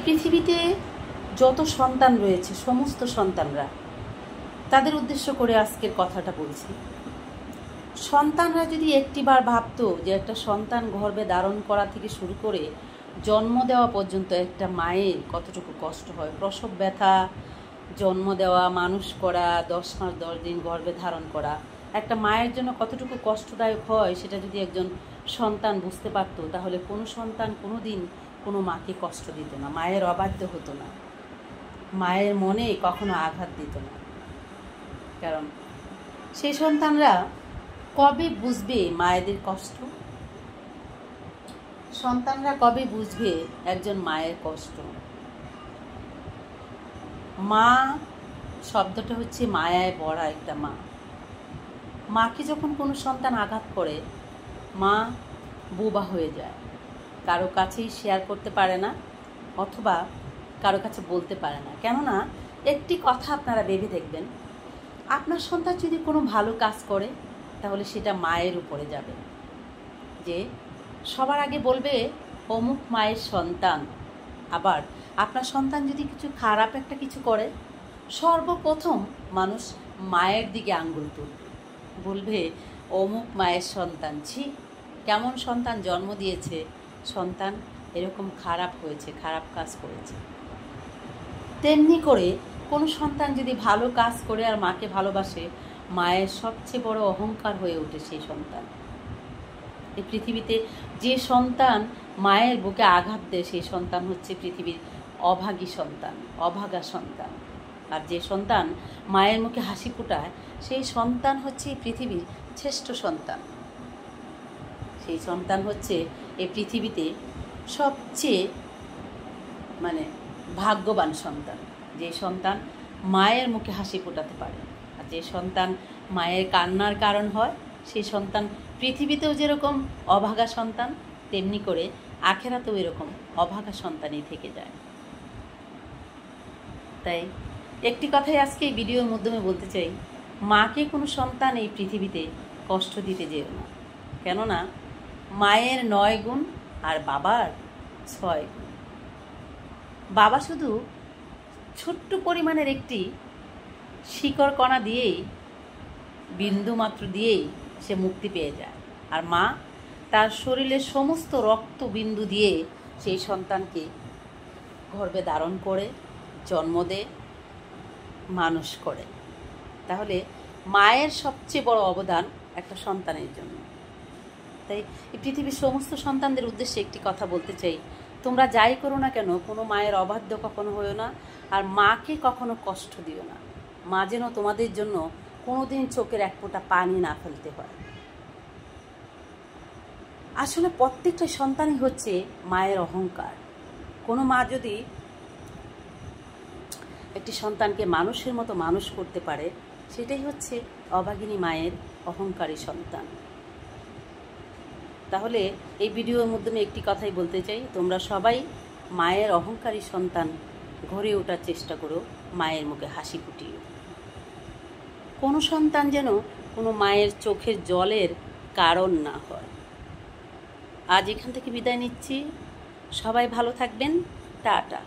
পৃথিবীতে যত সন্তান রয়েছে সমস্ত সন্তানরা, তাদের উদ্দেশ্য করে আজকের কথাটা বলছি। সন্তানরা যদি একটিবার ভাবতো যে একটা সন্তান গর্ভে ধারণ করা থেকে শুরু করে জন্ম দেওয়া পর্যন্ত একটা মায়ের কতটুকু কষ্ট হয়, প্রসব ব্যথা, জন্ম দেওয়া, মানুষ করা, 10 মাস 10 দিন গর্ভে ধারণ করা একটা মায়ের জন্য কতটুকু কষ্টদায়ক হয়, সেটা যদি একজন সন্তান বুঝতে পারতো, তাহলে কোনো সন্তান কোনো দিন কোনো মাকে কষ্ট দিত না, মায়ের অবাধ্য হতো না, মায়ের মনে কখনো আঘাত দিত না। কারণ সেই সন্তানরা কবে বুঝবে মায়েদের কষ্ট? সন্তানরা কবে বুঝবে একজন মায়ের কষ্ট? মা শব্দটা হচ্ছে মায়ায় ভরা একটা মা। মাকে যখন কোনো সন্তান আঘাত করে, মা বোবা হয়ে যায়, কারো কাছেই শেয়ার করতে পারে না, অথবা কারো কাছে বলতে পারে না। কেননা একটি কথা আপনারা ভেবে দেখবেন, আপনার সন্তান যদি কোনো ভালো কাজ করে তাহলে সেটা মায়ের উপরে যাবে, যে সবার আগে বলবে অমুক মায়ের সন্তান। আবার আপনার সন্তান যদি কিছু খারাপ একটা কিছু করে, সর্বপ্রথম মানুষ মায়ের দিকে আঙ্গুল তুলবে, বলবে অমুক মায়ের সন্তান, ছি কেমন সন্তান জন্ম দিয়েছে, সন্তান এরকম খারাপ হয়েছে, খারাপ কাজ করেছে। তেমনি করে কোনো সন্তান যদি ভালো কাজ করে আর মাকে ভালোবাসে, মায়ের সবচেয়ে বড় অহংকার হয়ে ওঠে সেই সন্তান। এই পৃথিবীতে যে সন্তান মায়ের বুকে আঘাত দেয়, সেই সন্তান হচ্ছে পৃথিবীর অভাগী সন্তান, অভাগা সন্তান। আর যে সন্তান মায়ের মুখে হাসি ফোটায়, সেই সন্তান হচ্ছে এই পৃথিবীর শ্রেষ্ঠ সন্তান। সেই সন্তান হচ্ছে এই পৃথিবীতে সবচেয়ে ভাগ্যবান সন্তান, যে সন্তান মায়ের মুখে হাসি ফোটাতে পারে। আর যে সন্তান মায়ের কান্নার কারণ হয়, সেই সন্তান পৃথিবীতেও যেরকম অভাগা সন্তান, তেমনি করে আখেরাতেও এরকম অভাগা সন্তানই থেকে যায়। তাই একটি কথাই আজকে এই ভিডিওর মাধ্যমে বলতে চাই, মাকে কোনো সন্তান এই পৃথিবীতে কষ্ট দিতে যেও না। কেননা মায়ের 9 গুণ আর বাবার 6 গুণ। বাবা শুধু ছোট্ট পরিমাণের একটি শিকড় কণা দিয়েই, বিন্দু মাত্র দিয়েই সে মুক্তি পেয়ে যায়। আর মা তার শরীরের সমস্ত রক্ত বিন্দু দিয়ে সেই সন্তানকে গর্ভে ধারণ করে, জন্ম দেয়, মানুষ করে। তাহলে মায়ের সবচেয়ে বড় অবদান একটা সন্তানের জন্য। তাই এই পৃথিবীর সমস্ত সন্তানদের উদ্দেশ্যে একটি কথা বলতে চাই, তোমরা যাই করো না কেন, কোনো মায়ের অবাধ্য কখনো হইও না, আর মাকে কখনো কষ্ট দিও না। মা যেন তোমাদের জন্য কোনোদিন চোখের এক ফোঁটা পানি না ফেলতে হয়। আসলে প্রত্যেকটা সন্তানই হচ্ছে মায়ের অহংকার। কোনো মা যদি একটি সন্তানকে মানুষের মতো মানুষ করতে পারে, সেটাই হচ্ছে অভাগিনী মায়ের অহংকারী সন্তান। তাহলে এই ভিডিওর মাধ্যমে একটি কথাই বলতে চাই, তোমরা সবাই মায়ের অহংকারী সন্তান গড়ে ওঠার চেষ্টা করো, মায়ের মুখে হাসি ফুটিয়ে। কোনো সন্তান যেন কোনো মায়ের চোখের জলের কারণ না হয়। আজ এখান থেকে বিদায় নিচ্ছি, সবাই ভালো থাকবেন, টাটা।